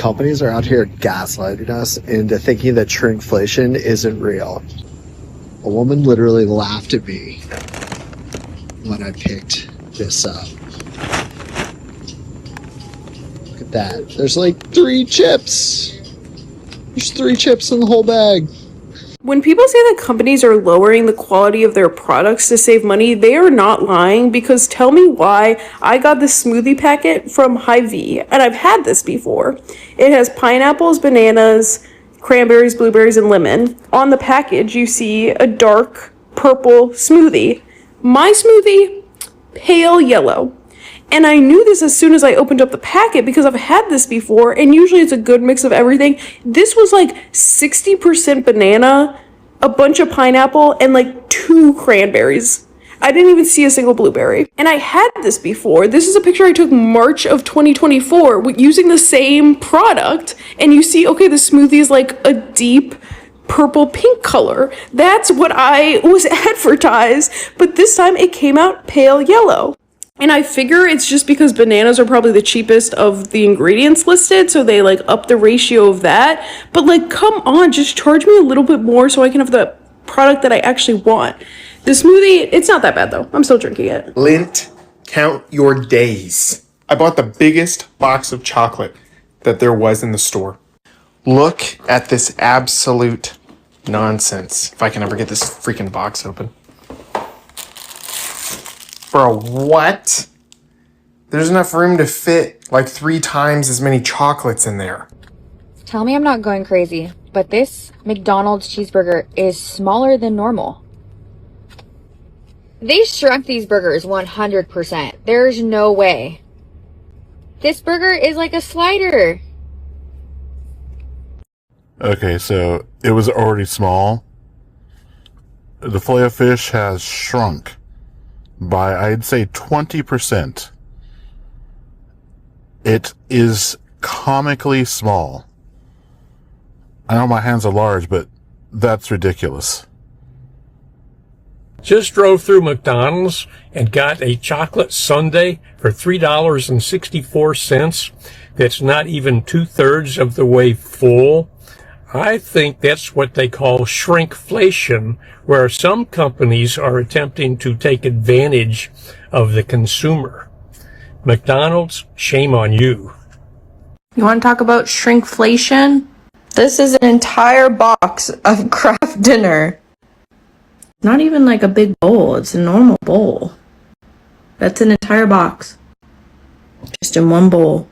Companies are out here gaslighting us into thinking that shrinkflation isn't real. A woman literally laughed at me when I picked this up. Look at that. There's like 3 chips. There's 3 chips in the whole bag. When people say that companies are lowering the quality of their products to save money, they are not lying, because tell me why. I got this smoothie packet from Hy-Vee, and I've had this before. It has pineapples, bananas, cranberries, blueberries, and lemon. On the package, you see a dark purple smoothie. My smoothie, pale yellow. And I knew this as soon as I opened up the packet because I've had this before, and usually it's a good mix of everything. This was like 60% banana, a bunch of pineapple, and like 2 cranberries. I didn't even see a single blueberry. And I had this before. This is a picture I took March of 2024 using the same product. And you see, okay, the smoothie is like a deep purple pink color. That's what I was advertised. But this time it came out pale yellow. And I figure it's just because bananas are probably the cheapest of the ingredients listed, so they like up the ratio of that. But like, come on, just charge me a little bit more so I can have the product that I actually want. The smoothie, it's not that bad though. I'm still drinking it. Lint, count your days. I bought the biggest box of chocolate that there was in the store. Look at this absolute nonsense. If I can ever get this freaking box open. Bro, what? There's enough room to fit like 3 times as many chocolates in there. Tell me I'm not going crazy, but this McDonald's cheeseburger is smaller than normal. They shrunk these burgers 100%. There's no way. This burger is like a slider. Okay, so it was already small. The Filet-O-Fish has shrunk by, I'd say, 20%. It is comically small. I know my hands are large, but that's ridiculous. Just drove through McDonald's and got a chocolate sundae for $3.64. That's not even 2/3 of the way full. I think that's what they call shrinkflation, where some companies are attempting to take advantage of the consumer. McDonald's, shame on you. You want to talk about shrinkflation? This is an entire box of Kraft Dinner. Not even like a big bowl, it's a normal bowl. That's an entire box. Just in one bowl.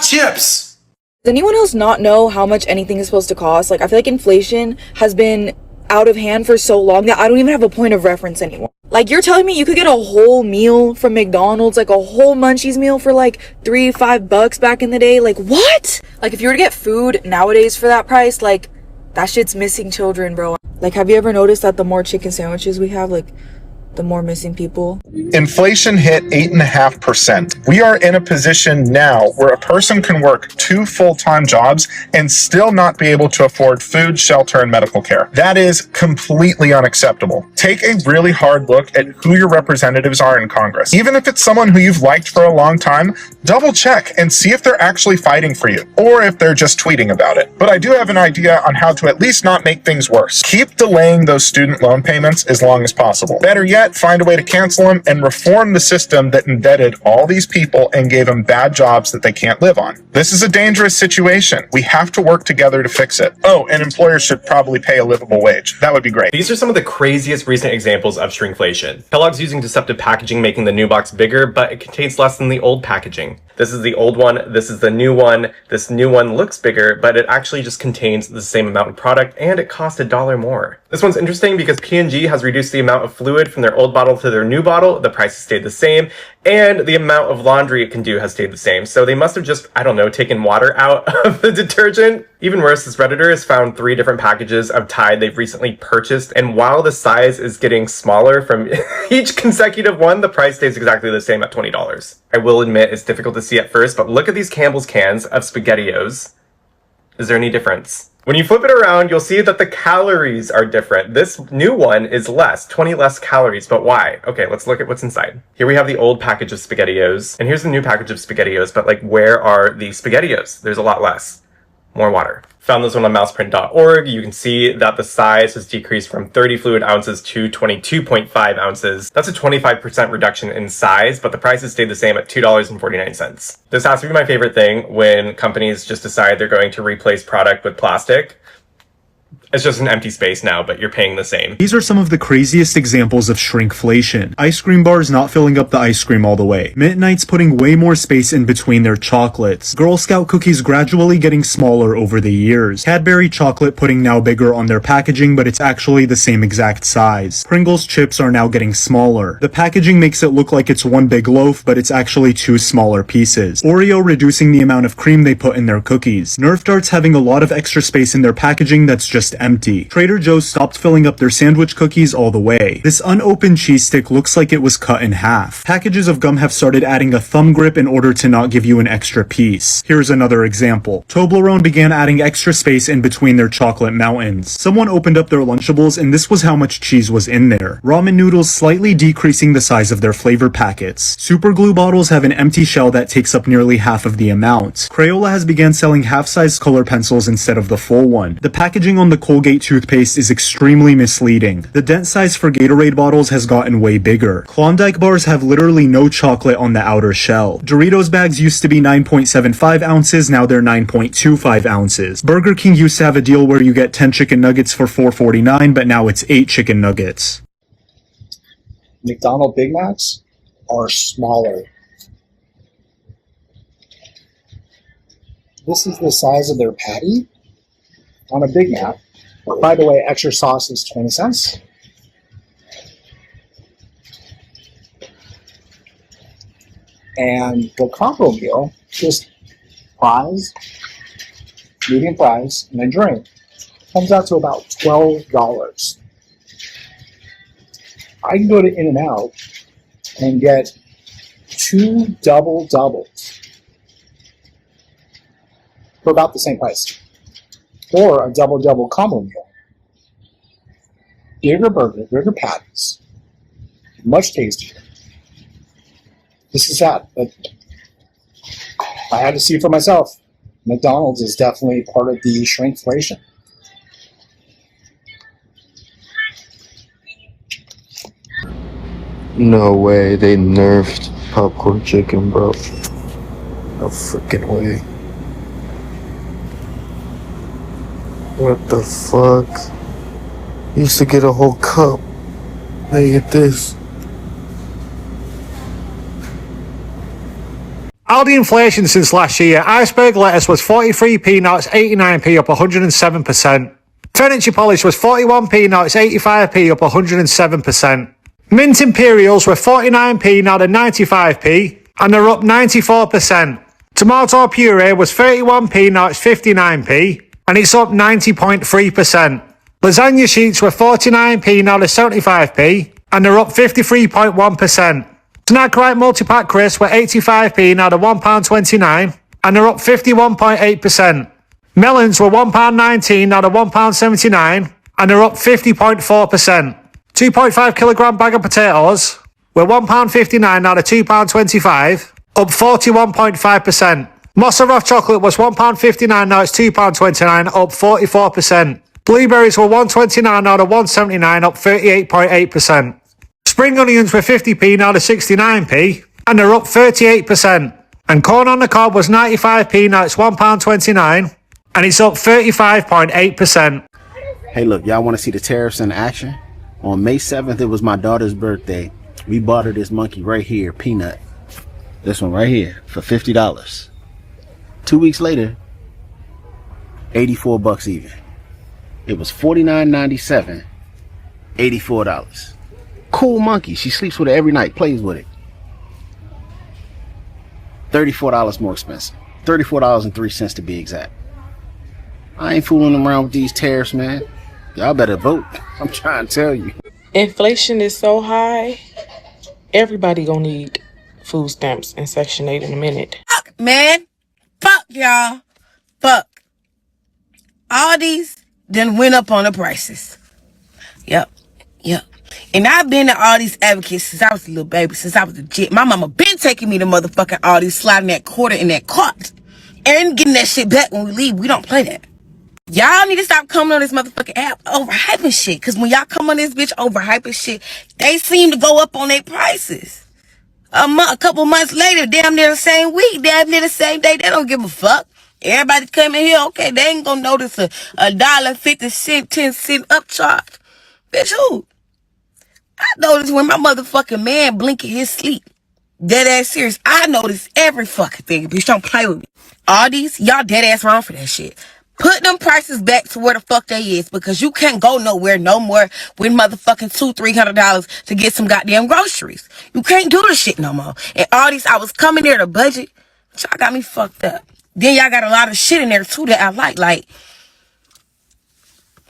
Chips! Does anyone else not know how much anything is supposed to cost? Like, I feel like inflation has been out of hand for so long that I don't even have a point of reference anymore. Like, you're telling me you could get a whole meal from McDonald's, like a whole Munchies meal for like $3-5 back in the day? Like, what? Like, if you were to get food nowadays for that price, like, that shit's missing children, bro. Like, have you ever noticed that the more chicken sandwiches we have, like, the more missing people? Inflation hit 8.5%. We are in a position now where a person can work 2 full-time jobs and still not be able to afford food, shelter, and medical care. That is completely unacceptable. Take a really hard look at who your representatives are in Congress. Even if it's someone who you've liked for a long time, double check and see if they're actually fighting for you, or if they're just tweeting about it. But I do have an idea on how to at least not make things worse. Keep delaying those student loan payments as long as possible. Better yet, find a way to cancel them and reform the system that indebted all these people and gave them bad jobs that they can't live on. This is a dangerous situation. We have to work together to fix it. Oh, and employers should probably pay a livable wage. That would be great. These are some of the craziest recent examples of shrinkflation. Kellogg's using deceptive packaging, making the new box bigger, but it contains less than the old packaging. This is the old one, this is the new one. This new one looks bigger, but it actually just contains the same amount of product, and it costs $1 more. This one's interesting because P&G has reduced the amount of fluid from their their old bottle to their new bottle, the price has stayed the same, and the amount of laundry it can do has stayed the same. So they must have just, I don't know, taken water out of the detergent. Even worse, this Redditor has found 3 different packages of Tide they've recently purchased, and while the size is getting smaller from each consecutive one, the price stays exactly the same at $20. I will admit it's difficult to see at first, but look at these Campbell's cans of SpaghettiOs. Is there any difference? When you flip it around, you'll see that the calories are different. This new one is less, 20 less calories, but why? Okay, let's look at what's inside. Here we have the old package of SpaghettiOs, and here's the new package of SpaghettiOs, but like, where are the SpaghettiOs? There's a lot less. More water. Found this one on mouseprint.org. You can see that the size has decreased from 30 fluid ounces to 22.5 ounces. That's a 25% reduction in size, but the price has stayed the same at $2.49. This has to be my favorite thing when companies just decide they're going to replace product with plastic. It's just an empty space now, but you're paying the same. These are some of the craziest examples of shrinkflation. Ice cream bars not filling up the ice cream all the way. Mint Nights putting way more space in between their chocolates. Girl Scout cookies gradually getting smaller over the years. Cadbury chocolate putting now bigger on their packaging, but it's actually the same exact size. Pringles chips are now getting smaller. The packaging makes it look like it's one big loaf, but it's actually 2 smaller pieces. Oreo reducing the amount of cream they put in their cookies. Nerf darts having a lot of extra space in their packaging that's just empty. Trader Joe's stopped filling up their sandwich cookies all the way. This unopened cheese stick looks like it was cut in half. Packages of gum have started adding a thumb grip in order to not give you an extra piece. Here's another example. Toblerone began adding extra space in between their chocolate mountains. Someone opened up their Lunchables and this was how much cheese was in there. Ramen noodles slightly decreasing the size of their flavor packets. Super glue bottles have an empty shell that takes up nearly half of the amount. Crayola has began selling half-size color pencils instead of the full one. The packaging on the Colgate toothpaste is extremely misleading. The dent size for Gatorade bottles has gotten way bigger. Klondike bars have literally no chocolate on the outer shell. Doritos bags used to be 9.75 ounces, now they're 9.25 ounces. Burger King used to have a deal where you get 10 chicken nuggets for $4.49, but now it's 8 chicken nuggets. McDonald's Big Macs are smaller. This is the size of their patty on a Big Mac. By the way, extra sauce is 20 cents. And the combo meal, just fries, medium fries, and a drink, comes out to about $12. I can go to In-N-Out and get 2 double doubles for about the same price. Or a double combo meal. Bigger burger, bigger patties, much tastier. This is sad, but I had to see it for myself. McDonald's is definitely part of the shrinkflation. No way, they nerfed popcorn chicken, bro. No freaking way. What the fuck? Used to get a whole cup. Now you get this. Aldi inflation since last year. Iceberg lettuce was 43p, now it's 89p, up 107%. Furniture polish was 41p, now it's 85p, up 107%. Mint Imperials were 49p, now they're 95p, and they're up 94%. Tomato puree was 31p, now it's 59p. And it's up 90.3%. Lasagna sheets were 49p, now they're 75p, and they're up 53.1%. Snackrite multi-pack crisps were 85p, now they're £1.29, and they're up 51.8%. Melons were £1.19, now they're £1.79, and they're up 50.4%. 2.5 kilogram bag of potatoes were £1.59, now they're £2.25, up 41.5%. Mozzarella chocolate was £1.59, now it's £2.29, up 44%. Blueberries were £1.29, now they're £1.79, up 38.8%. Spring onions were 50p, now they're 69p, and they're up 38%. And corn on the cob was 95p, now it's £1.29, and it's up 35.8%. Hey look, y'all want to see the tariffs in action? On May 7th, it was my daughter's birthday. We bought her this monkey right here, Peanut. This one right here, for $50. 2 weeks later, 84 bucks even. It was $49.97, $84. Cool monkey. She sleeps with it every night, plays with it. $34 more expensive. $34.03 to be exact. I ain't fooling around with these tariffs, man. Y'all better vote. I'm trying to tell you. Inflation is so high, everybody gonna need food stamps and Section 8 in a minute. Fuck, man. Fuck, y'all. Fuck. All these done went up on the prices. Yep. And I've been to all these advocates since I was a little baby, since I was a jit. My mama been taking me to motherfucking all these, sliding that quarter in that cart. And getting that shit back when we leave. We don't play that. Y'all need to stop coming on this motherfucking app overhyping shit. Cause when y'all come on this bitch overhyping shit, they seem to go up on their prices. A couple months later, damn near the same week, damn near the same day, they don't give a fuck. Everybody come in here, okay, they ain't gonna notice a $1.50, 10-cent upcharge. Bitch, who? I notice when my motherfucking man blink in his sleep. Dead ass serious. I notice every fucking thing. Bitch, don't play with me. All these, y'all dead ass wrong for that shit. Put them prices back to where the fuck they is, because you can't go nowhere no more with motherfucking $200-300 to get some goddamn groceries. You can't do this shit no more. And all these, I was coming there to budget, but y'all got me fucked up. Then y'all got a lot of shit in there too that I like,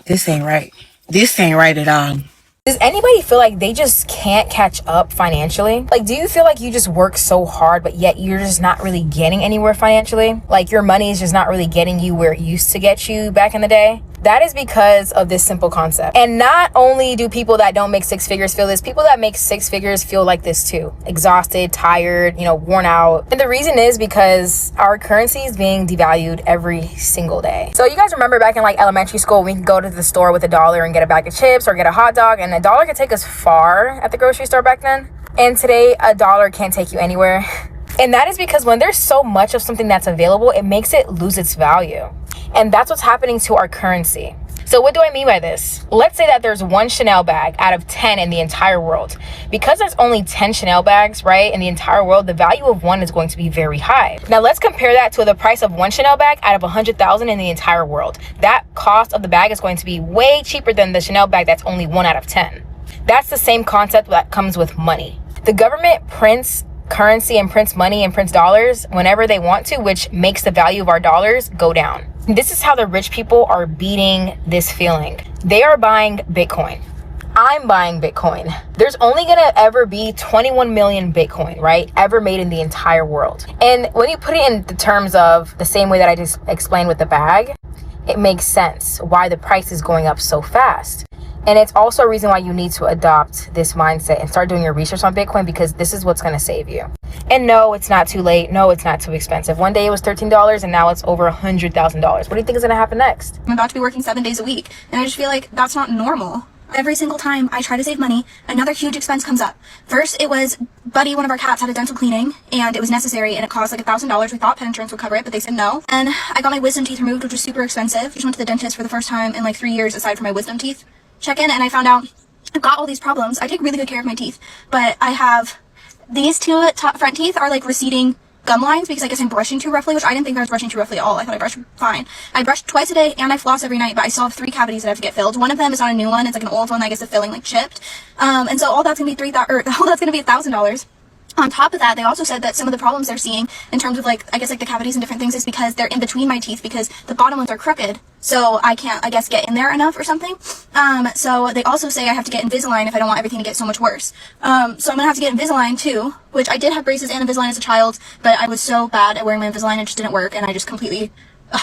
this ain't right. This ain't right at all. Does anybody feel like they just can't catch up financially? Like, do you feel like you just work so hard, but yet you're just not really getting anywhere financially? Like, your money is just not really getting you where it used to get you back in the day? That is because of this simple concept. And not only do people that don't make six figures feel this, people that make six figures feel like this too. Exhausted, tired, worn out. And the reason is because our currency is being devalued every single day. So you guys remember back in like elementary school, we could go to the store with $1 and get a bag of chips or get a hot dog, and $1 could take us far at the grocery store back then. And today, $1 can't take you anywhere. And that is because when there's so much of something that's available, it makes it lose its value. And that's what's happening to our currency. So what do I mean by this? Let's say that there's one Chanel bag out of 10 in the entire world. Because there's only 10 Chanel bags, right, in the entire world, the value of one is going to be very high. Now let's compare that to the price of one Chanel bag out of 100,000 in the entire world. That cost of the bag is going to be way cheaper than the Chanel bag that's only 1 out of 10. That's the same concept that comes with money. The government prints currency and prints money and prints dollars whenever they want to, which makes the value of our dollars go down. This is how the rich people are beating this feeling. They are buying Bitcoin. I'm buying Bitcoin. There's only gonna ever be 21 million Bitcoin, right? Ever made in the entire world. And when you put it in the terms of the same way that I just explained with the bag, it makes sense why the price is going up so fast. And it's also a reason why you need to adopt this mindset and start doing your research on Bitcoin, because this is what's going to save you. And no, it's not too late. No, it's not too expensive. One day it was $13 and now it's over $100,000. What do you think is going to happen next? I'm about to be working 7 days a week, and I just feel like that's not normal. Every single time I try to save money, another huge expense comes up. First, it was Buddy, one of our cats, had a dental cleaning, and it was necessary, and it cost like $1,000. We thought pet insurance would cover it, but they said no. And I got my wisdom teeth removed, which was super expensive. Just went to the dentist for the first time in like 3 years, aside from my wisdom teeth check-in, and I found out I've got all these problems. I take really good care of my teeth, but I have these two top front teeth are like receding gum lines because I guess I'm brushing too roughly, which I didn't think I was brushing too roughly at all. I thought I brushed fine. I brushed twice a day and I floss every night, but I still have 3 cavities that I have to get filled. One of them is not a new one; it's like an old one that I guess the filling like chipped. And so all that's gonna be $1,000. On top of that, they also said that some of the problems they're seeing in terms of like, I guess like the cavities and different things is because they're in between my teeth because the bottom ones are crooked. So I can't, I guess, get in there enough or something. So they also say I have to get Invisalign if I don't want everything to get so much worse. So I'm gonna have to get Invisalign too, which I did have braces and Invisalign as a child, but I was so bad at wearing my Invisalign, it just didn't work, and I just completely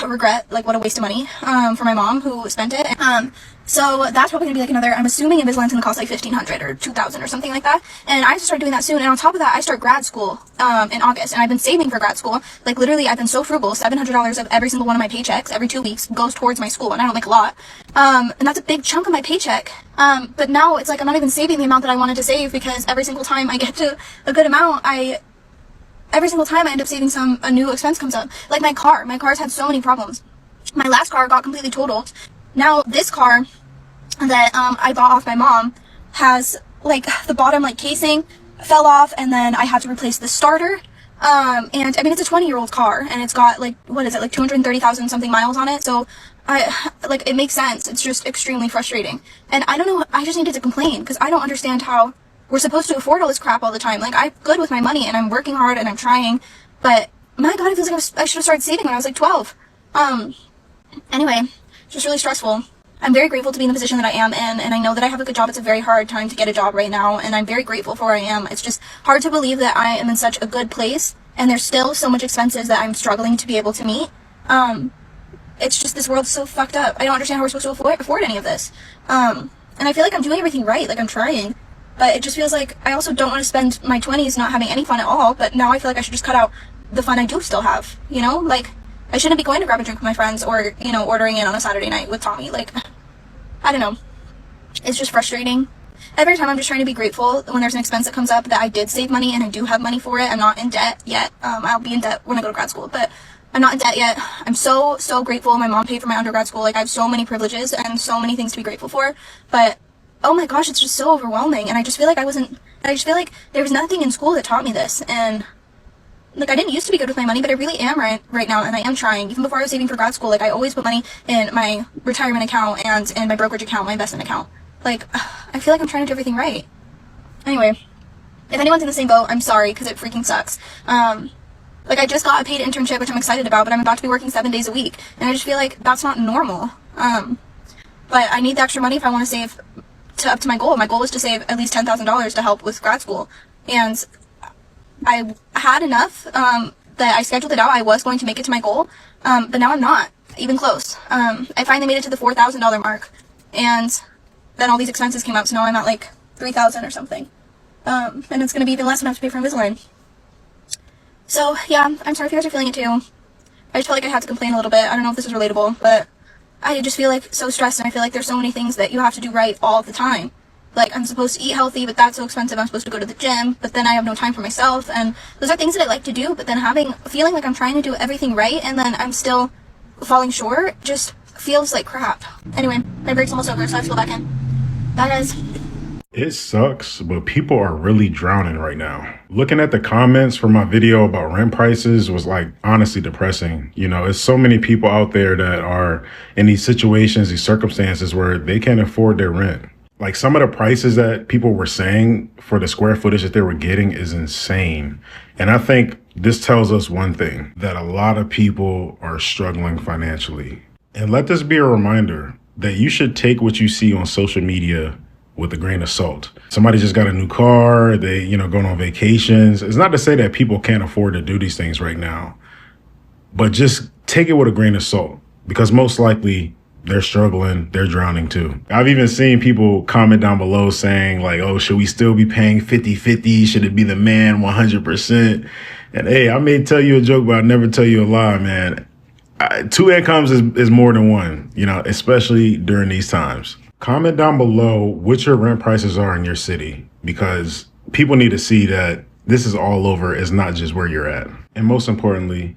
regret, like, what a waste of money for my mom who spent it. So that's probably gonna be like another, I'm assuming Invisalign's gonna cost like $1,500 or $2,000 or something like that. And I have to start doing that soon. And on top of that, I start grad school in August, and I've been saving for grad school. Like literally, I've been so frugal. $700 of every single one of my paychecks every 2 weeks goes towards my school, and I don't make a lot. And that's a big chunk of my paycheck. But now it's like I'm not even saving the amount that I wanted to save, because every single time I get to a good amount, every single time I end up saving a new expense comes up. Like my car's had so many problems. My last car got completely totaled. Now this car that I bought off my mom has like the bottom like casing fell off, and then I had to replace the starter. And I mean, it's a 20-year-old car, and it's got like, what is it, like 230,000 something miles on it. So it makes sense. It's just extremely frustrating. And I don't know, I just needed to complain because I don't understand how we're supposed to afford all this crap all the time. Like, I'm good with my money and I'm working hard and I'm trying, but my God, it feels like I should have started saving when I was like 12. Anyway, just really stressful. I'm very grateful to be in the position that I am in, and I know that I have a good job. It's a very hard time to get a job right now, and I'm very grateful for where I am. It's just hard to believe that I am in such a good place, and there's still so much expenses that I'm struggling to be able to meet. It's just, this world's so fucked up. I don't understand how we're supposed to afford any of this. And I feel like I'm doing everything right, like I'm trying, but it just feels like I also don't want to spend my 20s not having any fun at all, but now I feel like I should just cut out the fun I do still have, you know? Like, I shouldn't be going to grab a drink with my friends or, you know, ordering in on a Saturday night with Tommy. Like, I don't know. It's just frustrating. Every time I'm just trying to be grateful when there's an expense that comes up that I did save money and I do have money for it. I'm not in debt yet. I'll be in debt when I go to grad school, but I'm not in debt yet. I'm so grateful. My mom paid for my undergrad school. Like, I have so many privileges and so many things to be grateful for, but oh my gosh, it's just so overwhelming. And I just feel like there was nothing in school that taught me this. And like, I didn't used to be good with my money, but I really am right now, and I am trying. Even before I was saving for grad school, like, I always put money in my retirement account and in my brokerage account, my investment account. Like, I feel like I'm trying to do everything right. Anyway, if anyone's in the same boat, I'm sorry, because it freaking sucks. Like, I just got a paid internship, which I'm excited about, but I'm about to be working 7 days a week, and I just feel like that's not normal. But I need the extra money if I want to save up to my goal. My goal was to save at least $10,000 to help with grad school, and I had enough that I scheduled it out. I was going to make it to my goal, but now I'm not even close. I finally made it to the $4,000 mark, and then all these expenses came up, so now I'm at like $3,000 or something. And it's going to be even less when I have to pay for Invisalign. So yeah, I'm sorry if you guys are feeling it too. I just felt like I had to complain a little bit. I don't know if this is relatable, but I just feel like so stressed, and I feel like there's so many things that you have to do right all the time. Like, I'm supposed to eat healthy, but that's so expensive. I'm supposed to go to the gym, but then I have no time for myself. And those are things that I like to do, but then feeling like I'm trying to do everything right and then I'm still falling short just feels like crap. Anyway, my break's almost over, so I have to go back in. Bye, guys. It sucks, but people are really drowning right now. Looking at the comments for my video about rent prices was like honestly depressing. You know, it's so many people out there that are in these situations, these circumstances where they can't afford their rent. Like, some of the prices that people were saying for the square footage that they were getting is insane. And I think this tells us one thing, that a lot of people are struggling financially. And let this be a reminder that you should take what you see on social media with a grain of salt. Somebody just got a new car, they, you know, going on vacations. It's not to say that people can't afford to do these things right now, but just take it with a grain of salt, because most likely they're struggling, they're drowning too. I've even seen people comment down below saying like, oh, should we still be paying 50-50? Should it be the man 100%? And hey, I may tell you a joke, but I'll never tell you a lie, man. Two incomes is more than one, you know, especially during these times. Comment down below what your rent prices are in your city, because people need to see that this is all over. It's not just where you're at. And most importantly,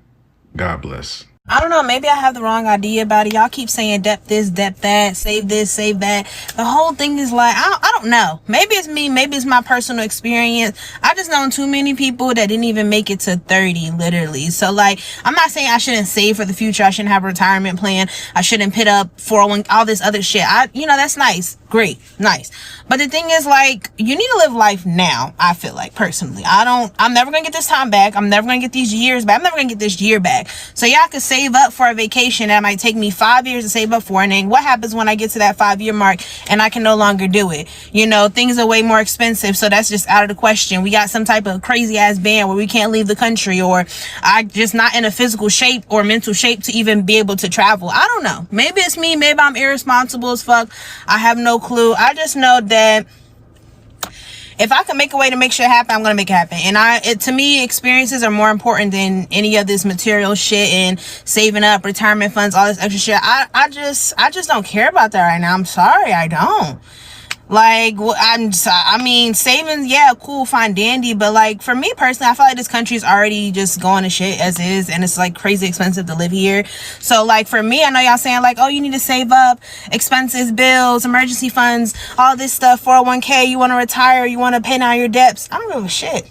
God bless. I don't know, maybe I have the wrong idea about it. Y'all keep saying debt this, debt that, save this, save that. The whole thing is like, I don't know. Maybe it's me, maybe it's my personal experience. I just known too many people that didn't even make it to 30, literally. So like, I'm not saying I shouldn't save for the future. I shouldn't have a retirement plan. I shouldn't put up 401, all this other shit. You know, that's nice. Great. Nice. But the thing is, like, you need to live life now. I feel like, personally, I'm never going to get this time back. I'm never going to get these years back. I'm never going to get this year back. So y'all could save up for a vacation that might take me 5 years to save up for. And then what happens when I get to that 5-year mark and I can no longer do it? You know, things are way more expensive. So that's just out of the question. We got some type of crazy ass ban where we can't leave the country, or I just not in a physical shape or mental shape to even be able to travel. I don't know. Maybe it's me. Maybe I'm irresponsible as fuck. I have no clue. I just know that if I can make a way to make shit happen, I'm gonna make it happen. And to me, experiences are more important than any of this material shit and saving up, retirement funds, all this extra shit. I just don't care about that right now. I'm sorry, I don't. Like, I mean, savings, yeah, cool, fine, dandy, but like, for me personally, I feel like this country is already just going to shit as is, and it's like crazy expensive to live here. So like, for me, I know y'all saying like, oh, you need to save up, expenses, bills, emergency funds, all this stuff, 401k, you want to retire, you want to pay down your debts. I don't give a shit.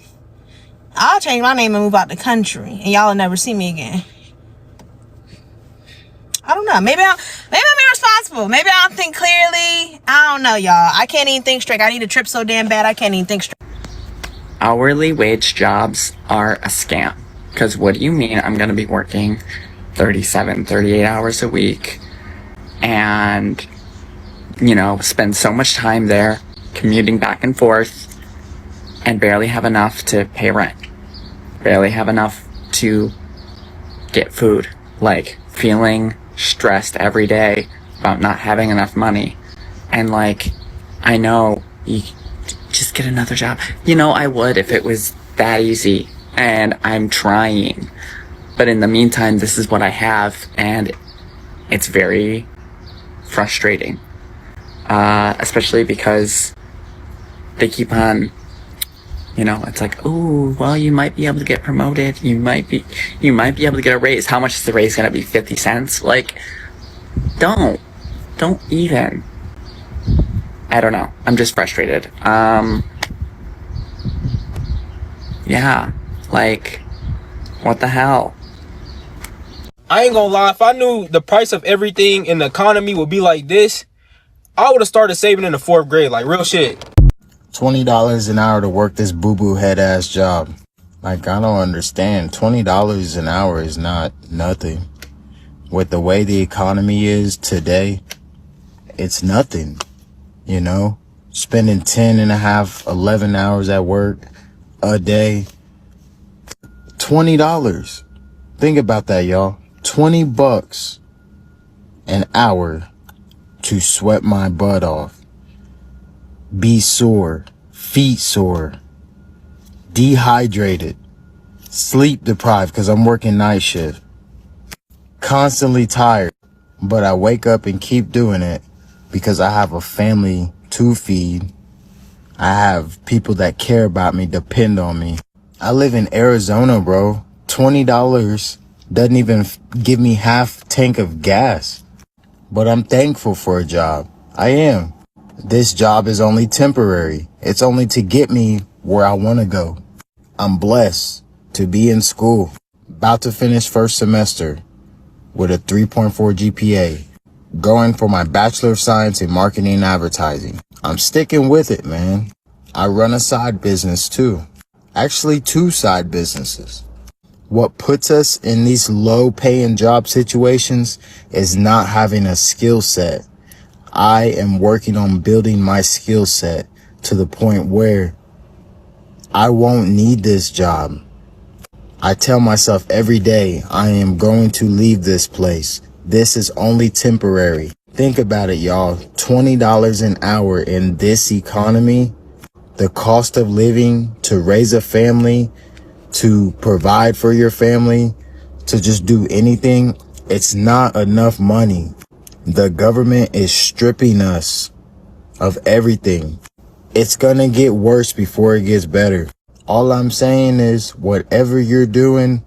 I'll change my name and move out the country, and y'all will never see me again. I don't know. Maybe I'm irresponsible. Maybe I don't think clearly. I don't know, y'all. I can't even think straight. I need a trip so damn bad I can't even think straight. Hourly wage jobs are a scam. Because what do you mean I'm going to be working 37, 38 hours a week and, spend so much time there commuting back and forth and barely have enough to pay rent, barely have enough to get food, like feeling stressed every day about not having enough money. And I know you just get another job. I would if it was that easy, and I'm trying. But in the meantime, this is what I have, and it's very frustrating. Especially because they keep on, it's like, oh, well, you might be able to get promoted. You might be able to get a raise. How much is the raise going to be? 50 cents? Don't even. I don't know. I'm just frustrated. Yeah, what the hell? I ain't gonna lie, if I knew the price of everything in the economy would be like this, I would have started saving in the 4th grade, real shit. $20 an hour to work this boo-boo head ass job. I don't understand. $20 an hour is not nothing. With the way the economy is today, it's nothing. Spending 10 and a half, 11 hours at work a day. $20. Think about that, y'all. $20 an hour to sweat my butt off. Be sore, feet sore, dehydrated, sleep deprived because I'm working night shift, constantly tired, but I wake up and keep doing it because I have a family to feed. I have people that care about me, depend on me. I live in Arizona, bro. $20 doesn't even give me half tank of gas. But I'm thankful for a job. I am. This job is only temporary. It's only to get me where I want to go. I'm blessed to be in school. About to finish first semester with a 3.4 GPA. Going for my Bachelor of Science in Marketing and Advertising. I'm sticking with it, man. I run a side business too. Actually, 2 side businesses. What puts us in these low paying job situations is not having a skill set. I am working on building my skill set to the point where I won't need this job. I tell myself every day I am going to leave this place. This is only temporary. Think about it, y'all. $20 an hour in this economy, the cost of living, to raise a family, to provide for your family, to just do anything, it's not enough money. The government is stripping us of everything. It's gonna get worse before it gets better. All I'm saying is, whatever you're doing,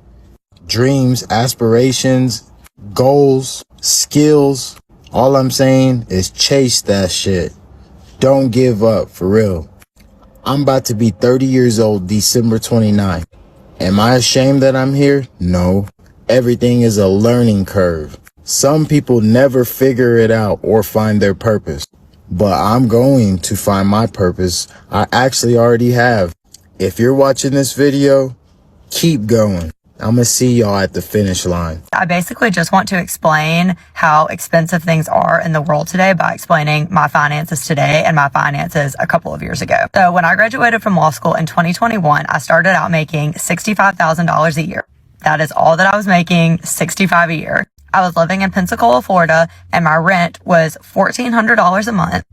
dreams, aspirations, goals, skills, all I'm saying is chase that shit. Don't give up, for real. I'm about to be 30 years old December 29th. Am I ashamed that I'm here? No. Everything is a learning curve. Some people never figure it out or find their purpose. But I'm going to find my purpose. I actually already have. If you're watching this video, keep going. I'm gonna see y'all at the finish line. I basically just want to explain how expensive things are in the world today by explaining my finances today and my finances a couple of years ago. So when I graduated from law school in 2021, I started out making $65,000 a year. That is all that I was making, $65,000 a year. I was living in Pensacola, Florida, and my rent was $1,400 a month,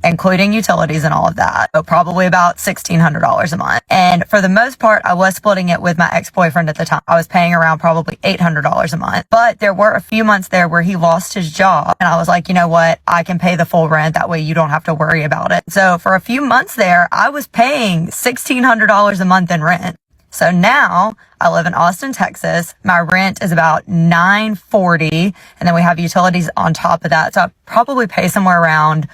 including utilities and all of that. So probably about $1,600 a month. And for the most part, I was splitting it with my ex-boyfriend at the time. I was paying around probably $800 a month. But there were a few months there where he lost his job. And I was like, you know what? I can pay the full rent. That way you don't have to worry about it. So for a few months there, I was paying $1,600 a month in rent. So now I live in Austin, Texas. My rent is about $940, and then we have utilities on top of that. So I probably pay somewhere around,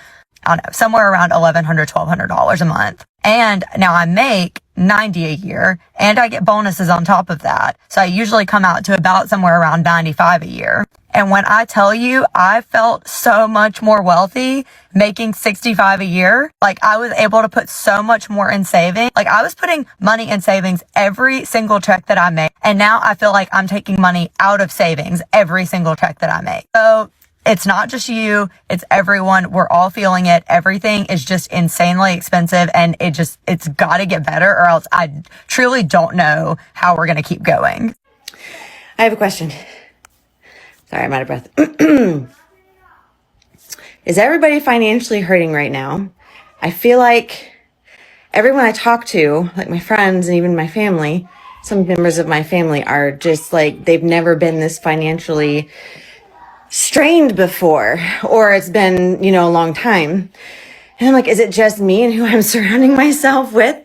I don't know, somewhere around $1,100, $1,200 a month. And now I make $90 a year, and I get bonuses on top of that. So I usually come out to about somewhere around $95 a year. And when I tell you, I felt so much more wealthy making 65 a year. Like I was able to put so much more in savings. Like I was putting money in savings every single check that I made. And now I feel like I'm taking money out of savings every single check that I make. So it's not just you, it's everyone. We're all feeling it. Everything is just insanely expensive and it's got to get better or else I truly don't know how we're going to keep going. I have a question. Sorry, I'm out of breath. Is everybody financially hurting right now? I feel like everyone I talk to, like my friends and even my family, some members of my family are just like, they've never been this financially strained before, or it's been, a long time. And I'm like, is it just me and who I'm surrounding myself with?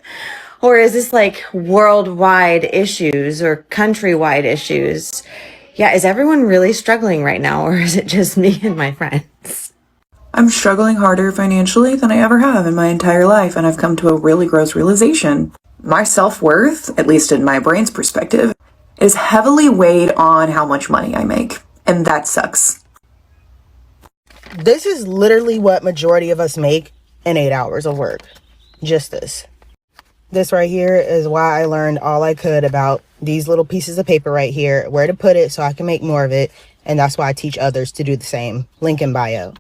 Or is this like worldwide issues or countrywide issues? Yeah, is everyone really struggling right now, or is it just me and my friends? I'm struggling harder financially than I ever have in my entire life, and I've come to a really gross realization. My self-worth, at least in my brain's perspective, is heavily weighed on how much money I make, and that sucks. This is literally what majority of us make in 8 hours of work. Just this. This right here is why I learned all I could about these little pieces of paper right here, where to put it so I can make more of it, and that's why I teach others to do the same. Link in bio.